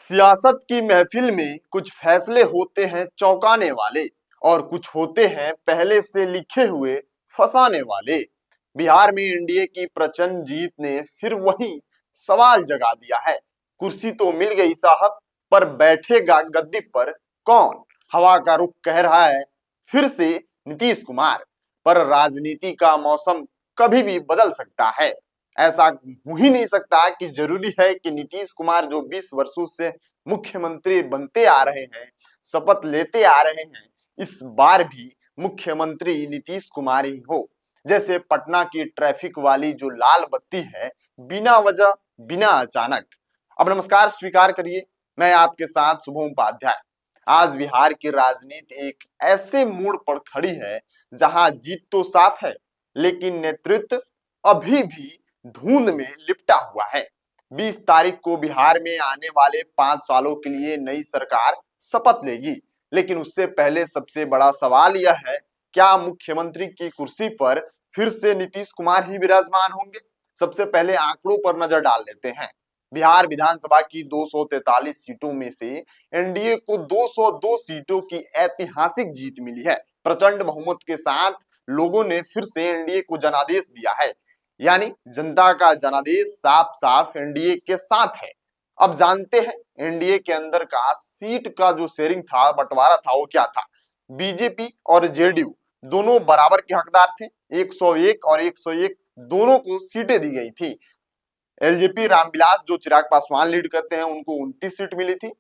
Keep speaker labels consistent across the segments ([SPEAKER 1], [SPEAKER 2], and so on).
[SPEAKER 1] सियासत की महफिल में कुछ फैसले होते हैं चौंकाने वाले और कुछ होते हैं पहले से लिखे हुए फंसाने वाले। बिहार में एनडीए की प्रचंड जीत ने फिर वही सवाल जगा दिया है। कुर्सी तो मिल गई साहब, पर बैठेगा गद्दी पर कौन? हवा का रुख कह रहा है फिर से नीतीश कुमार। पर राजनीति का मौसम कभी भी बदल सकता है। ऐसा हो ही नहीं सकता कि जरूरी है कि नीतीश कुमार जो 20 वर्षों से मुख्यमंत्री बनते आ रहे हैं, शपथ लेते आ रहे हैं, इस बार भी मुख्यमंत्री नीतीश कुमार ही हो। जैसे पटना की ट्रैफिक वाली जो लाल बत्ती है, बिना वजह, बिना अचानक। अब नमस्कार स्वीकार करिए, मैं आपके साथ शुभम उपाध्याय। आज बिहार की राजनीति एक ऐसे मोड़ पर खड़ी है जहां जीत तो साफ है, लेकिन नेतृत्व अभी भी धुंध में लिपटा हुआ है। 20 तारीख को बिहार में आने वाले 5 सालों के लिए नई सरकार शपथ लेगी, लेकिन उससे पहले सबसे बड़ा सवाल यह है, क्या मुख्यमंत्री की कुर्सी पर फिर से नीतीश कुमार ही विराजमान होंगे? सबसे पहले आंकड़ों पर नजर डाल लेते हैं। बिहार विधानसभा की 243 सीटों में से एनडीए को 202 सीटों की ऐतिहासिक जीत मिली है। प्रचंड बहुमत के साथ लोगों ने फिर से एनडीए को जनादेश दिया है, यानी जनता का जनादेश साफ साफ एनडीए के साथ है। अब जानते हैं एनडीए के अंदर का सीट का जो शेयरिंग था, बंटवारा था, वो क्या था। बीजेपी और जेडीयू दोनों बराबर के हकदार थे। 101 और 101 दोनों को सीटें दी गई थी। एलजेपी रामविलास जो चिराग पासवान लीड करते हैं, उनको 29 सीट मिली थी।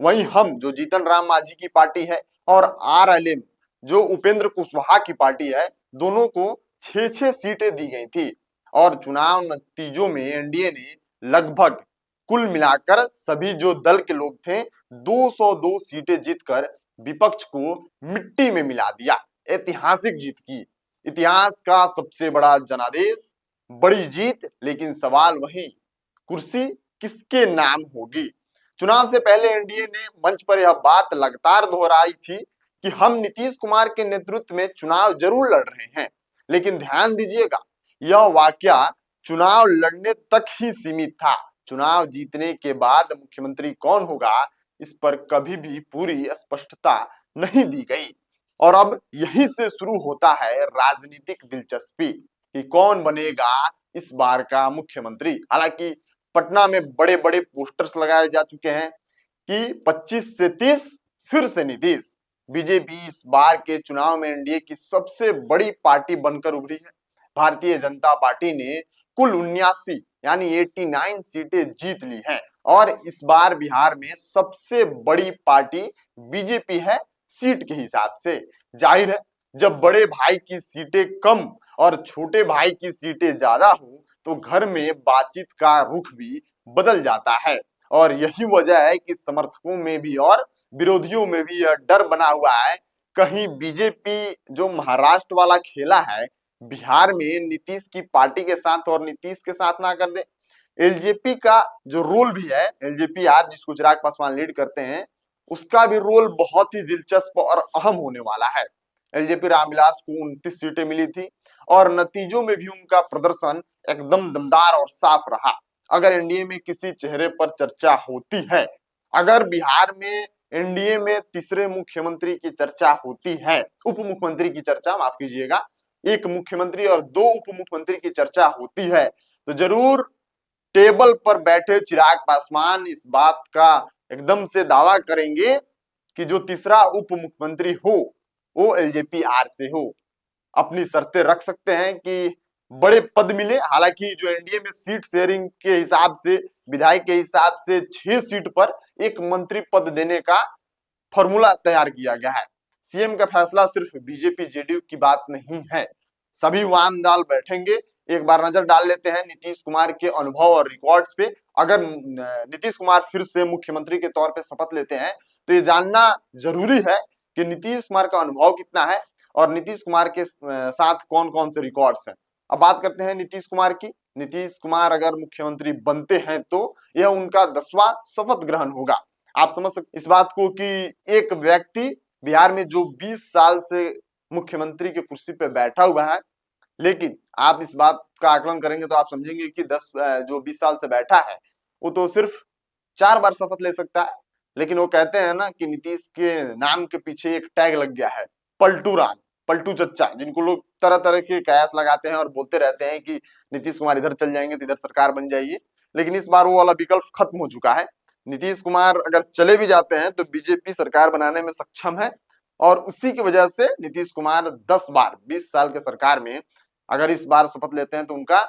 [SPEAKER 1] वहीं हम जो जीतन राम मांझी की पार्टी है और आरएलएम जो उपेंद्र कुशवाहा की पार्टी है, दोनों को 6-6 सीटें दी गई थी। और चुनाव नतीजों में एनडीए ने लगभग कुल मिलाकर सभी जो दल के लोग थे 202 सीटें जीतकर विपक्ष को मिट्टी में मिला दिया। ऐतिहासिक जीत की, इतिहास का सबसे बड़ा जनादेश, बड़ी जीत। लेकिन सवाल वही, कुर्सी किसके नाम होगी? चुनाव से पहले एनडीए ने मंच पर यह बात लगातार दोहराई थी कि हम नीतीश कुमार के नेतृत्व में चुनाव जरूर लड़ रहे हैं। लेकिन ध्यान दीजिएगा, यह वाकया चुनाव लड़ने तक ही सीमित था। चुनाव जीतने के बाद मुख्यमंत्री कौन होगा, इस पर कभी भी पूरी स्पष्टता नहीं दी गई। और अब यहीं से शुरू होता है राजनीतिक दिलचस्पी कि कौन बनेगा इस बार का मुख्यमंत्री। हालांकि पटना में बड़े बड़े पोस्टर्स लगाए जा चुके हैं कि 25 से 30 फिर से नीतीश। बीजेपी इस बार के चुनाव में एनडीए की सबसे बड़ी पार्टी बनकर उभरी है। भारतीय जनता पार्टी ने कुल 79 यानी 89 सीटें जीत ली हैं और इस बार बिहार में सबसे बड़ी पार्टी बीजेपी है सीट के हिसाब से। जाहिर है, जब बड़े भाई की सीटें कम और छोटे भाई की सीटें ज्यादा हो तो घर में बातचीत का रुख भी बदल जाता है। और यही वजह है कि समर्थकों में भी और विरोधियों में भी यह डर बना हुआ है, कहीं बीजेपी जो महाराष्ट्र वाला खेला है बिहार में नीतीश की पार्टी के साथ और नीतीश के साथ ना कर दे। एलजेपी का जो रोल भी है, एलजेपी आज जिसको चिराग पासवान लीड करते हैं, उसका भी रोल बहुत ही दिलचस्प और अहम होने वाला है। एलजेपी रामविलास को 29 सीटें मिली थी और नतीजों में भी उनका प्रदर्शन एकदम दमदार और साफ रहा। अगर एनडीए में किसी चेहरे पर चर्चा होती है, अगर बिहार में एनडीए में तीसरे मुख्यमंत्री की चर्चा होती है, उप मुख्यमंत्री की चर्चा, माफ कीजिएगा, एक मुख्यमंत्री और 2 उप मुख्यमंत्री की चर्चा होती है, तो जरूर टेबल पर बैठे चिराग पासवान इस बात का एकदम से दावा करेंगे कि जो तीसरा उप मुख्यमंत्री हो वो एलजेपी आर से हो। अपनी शर्तें रख सकते हैं कि बड़े पद मिले। हालांकि जो एनडीए में सीट शेयरिंग के हिसाब से, विधायक के हिसाब से 6 सीट पर एक मंत्री पद देने का फॉर्मूला तैयार किया गया है। सीएम का फैसला सिर्फ बीजेपी जेडीयू की बात नहीं है, सभी वाम दल बैठेंगे। एक बार नजर डाल लेते हैं नीतीश कुमार के अनुभव और रिकॉर्ड्स पे। अगर नीतीश कुमार फिर से मुख्यमंत्री के तौर पे शपथ लेते हैं तो ये जानना जरूरी है कि नीतीश कुमार का अनुभव कितना है और नीतीश कुमार के साथ कौन कौन से रिकॉर्ड्स हैं। अब बात करते हैं नीतीश कुमार की। नीतीश कुमार अगर मुख्यमंत्री बनते हैं तो यह उनका 10वां शपथ ग्रहण होगा। आप समझ सकते इस बात को कि एक व्यक्ति बिहार में जो 20 साल से मुख्यमंत्री की कुर्सी पे बैठा हुआ है, लेकिन आप इस बात का आकलन करेंगे तो आप समझेंगे कि 20 साल से बैठा है वो तो सिर्फ 4 बार शपथ ले सकता है। लेकिन वो कहते हैं ना कि नीतीश के नाम के पीछे एक टैग लग गया है, पलटू राम, पलटू चच्चा, जिनको लोग तरह तरह के कयास लगाते हैं और बोलते रहते हैं कि नीतीश कुमार इधर चल जाएंगे तो इधर सरकार बन जाएगी। लेकिन इस बार वो वाला विकल्प खत्म हो चुका है। नीतीश कुमार अगर चले भी जाते हैं तो बीजेपी सरकार बनाने में सक्षम है, और उसी की वजह से नीतीश कुमार 10 बार 20 साल के सरकार में अगर इस बार शपथ लेते हैं तो उनका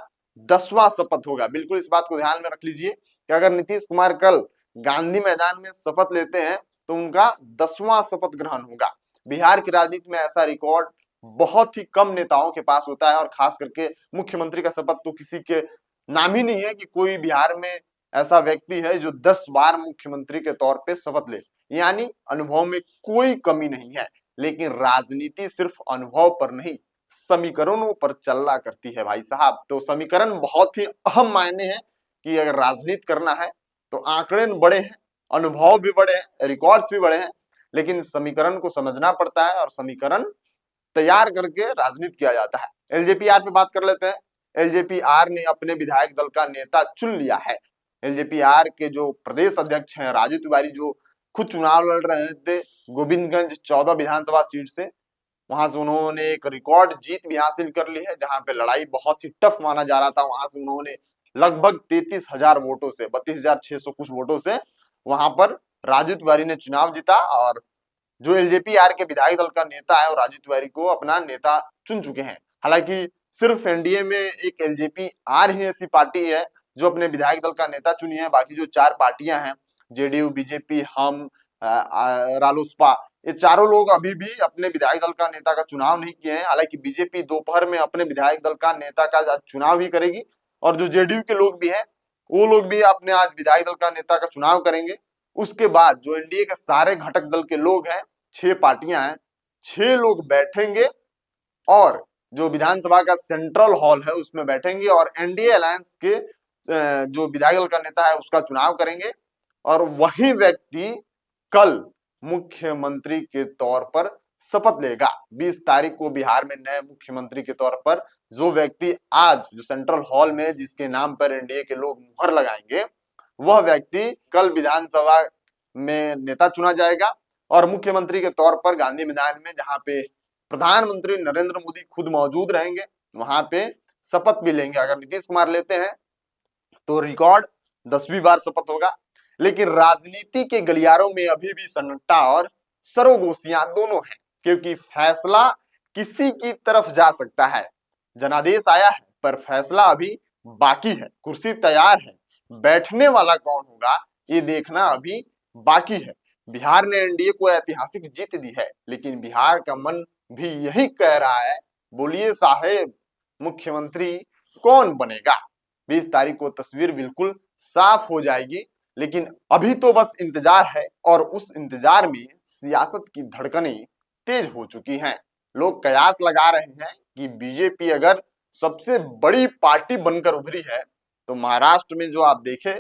[SPEAKER 1] 10वां शपथ होगा। बिल्कुल इस बात को ध्यान में रख लीजिए कि अगर नीतीश कुमार कल गांधी मैदान में शपथ लेते हैं तो उनका 10वां शपथ ग्रहण होगा। बिहार की राजनीति में ऐसा रिकॉर्ड बहुत ही कम नेताओं के पास होता है, और खास करके मुख्यमंत्री का शपथ तो किसी के नाम ही नहीं है कि कोई बिहार में ऐसा व्यक्ति है जो 10 बार मुख्यमंत्री के तौर पे शपथ ले। यानी अनुभव में कोई कमी नहीं है। लेकिन राजनीति सिर्फ अनुभव पर नहीं, समीकरणों पर चलना करती है भाई साहब। तो समीकरण बहुत ही अहम मायने हैं कि अगर राजनीति करना है तो आंकड़े बड़े हैं, अनुभव भी बड़े हैं, रिकॉर्ड्स भी बड़े हैं, लेकिन समीकरण को समझना पड़ता है और समीकरण तैयार करके राजनीति किया जाता है। एलजेपीआर पे बात कर लेते हैं। एलजेपीआर ने अपने विधायक दल का नेता चुन लिया है। एलजेपीआर के जो प्रदेश अध्यक्ष हैं राजू तिवारी, जो खुद चुनाव लड़ रहे थे गोविंदगंज 14 विधानसभा सीट से, वहां से उन्होंने एक रिकॉर्ड जीत भी हासिल कर ली है। जहां पे लड़ाई बहुत ही टफ माना जा रहा था, वहां से उन्होंने लगभग 33,000 वोटों से, 32,600 कुछ वोटों से वहां पर राजू तिवारी ने चुनाव जीता। और जो एलजेपीआर के विधायक दल का नेता है और राजू तिवारी को अपना नेता चुन चुके हैं। हालांकि सिर्फ एनडीए में एक एलजेपीआर ही ऐसी पार्टी है जो अपने विधायक दल का नेता चुनी है। बाकी जो 4 पार्टियां हैं, जेडीयू, बीजेपी, हम, रालोसपा, ये चारों लोग अभी भी अपने विधायक दल का नेता का चुनाव नहीं किए हैं। हालांकि बीजेपी दोपहर में अपने विधायक दल का नेता का चुनाव भी करेगी, और जो जेडीयू के लोग भी हैं वो लोग भी अपने आज विधायक दल का नेता का चुनाव करेंगे। उसके बाद जो एनडीए के सारे घटक दल के लोग हैं, 6 पार्टियां हैं, 6 लोग बैठेंगे और जो विधानसभा का सेंट्रल हॉल है उसमें बैठेंगे और एनडीए अलायंस के जो विधायक दल का नेता है उसका चुनाव करेंगे। और वही व्यक्ति कल मुख्यमंत्री के तौर पर शपथ लेगा। 20 तारीख को बिहार में नए मुख्यमंत्री के तौर पर जो व्यक्ति आज जो सेंट्रल हॉल में जिसके नाम पर एनडीए के लोग मुहर लगाएंगे, वह व्यक्ति कल विधानसभा में नेता चुना जाएगा और मुख्यमंत्री के तौर पर गांधी मैदान में, जहां पे प्रधानमंत्री नरेंद्र मोदी खुद मौजूद रहेंगे, वहां पे शपथ भी लेंगे। अगर नीतीश कुमार लेते हैं तो रिकॉर्ड 10वीं बार शपथ होगा। लेकिन राजनीति के गलियारों में अभी भी सन्नाटा और सरोगोशियां दोनों हैं, क्योंकि फैसला किसी की तरफ जा सकता है। जनादेश आया है पर फैसला अभी बाकी है। कुर्सी तैयार है, बैठने वाला कौन होगा ये देखना अभी बाकी है। बिहार ने एनडीए को ऐतिहासिक जीत दी है, लेकिन बिहार का मन भी यही कह रहा है, बोलिए साहेब मुख्यमंत्री कौन बनेगा। 20 तारीख को तस्वीर बिल्कुल साफ हो जाएगी। लेकिन अभी तो बस इंतजार है, और उस इंतजार में सियासत की धड़कनें तेज हो चुकी हैं। लोग कयास लगा रहे हैं कि बीजेपी अगर सबसे बड़ी पार्टी बनकर उभरी है तो महाराष्ट्र में जो आप देखे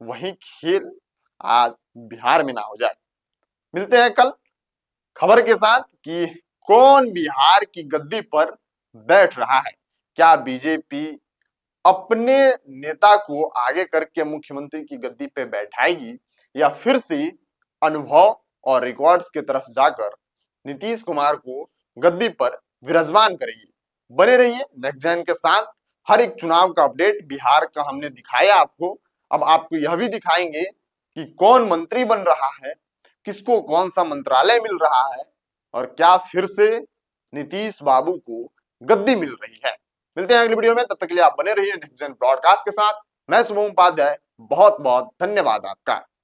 [SPEAKER 1] वही खेल आज बिहार में ना हो जाए। मिलते हैं कल खबर के साथ कि कौन बिहार की गद्दी पर बैठ रहा है। क्या बीजेपी अपने नेता को आगे करके मुख्यमंत्री की गद्दी पे बैठाएगी, या फिर से अनुभव और रिकॉर्ड्स की तरफ जाकर नीतीश कुमार को गद्दी पर विराजमान करेगी। बने रहिए नेक्स्ट जेन के साथ। हर एक चुनाव का अपडेट बिहार का हमने दिखाया आपको, अब आपको यह भी दिखाएंगे कि कौन मंत्री बन रहा है, किसको कौन सा मंत्रालय मिल रहा है, और क्या फिर से नीतीश बाबू को गद्दी मिल रही है। मिलते हैं अगली वीडियो में, तब तक के लिए आप बने रहिए नेक्स्ट जेन ब्रॉडकास्ट के साथ। मैं शुभम उपाध्याय, बहुत बहुत धन्यवाद आपका।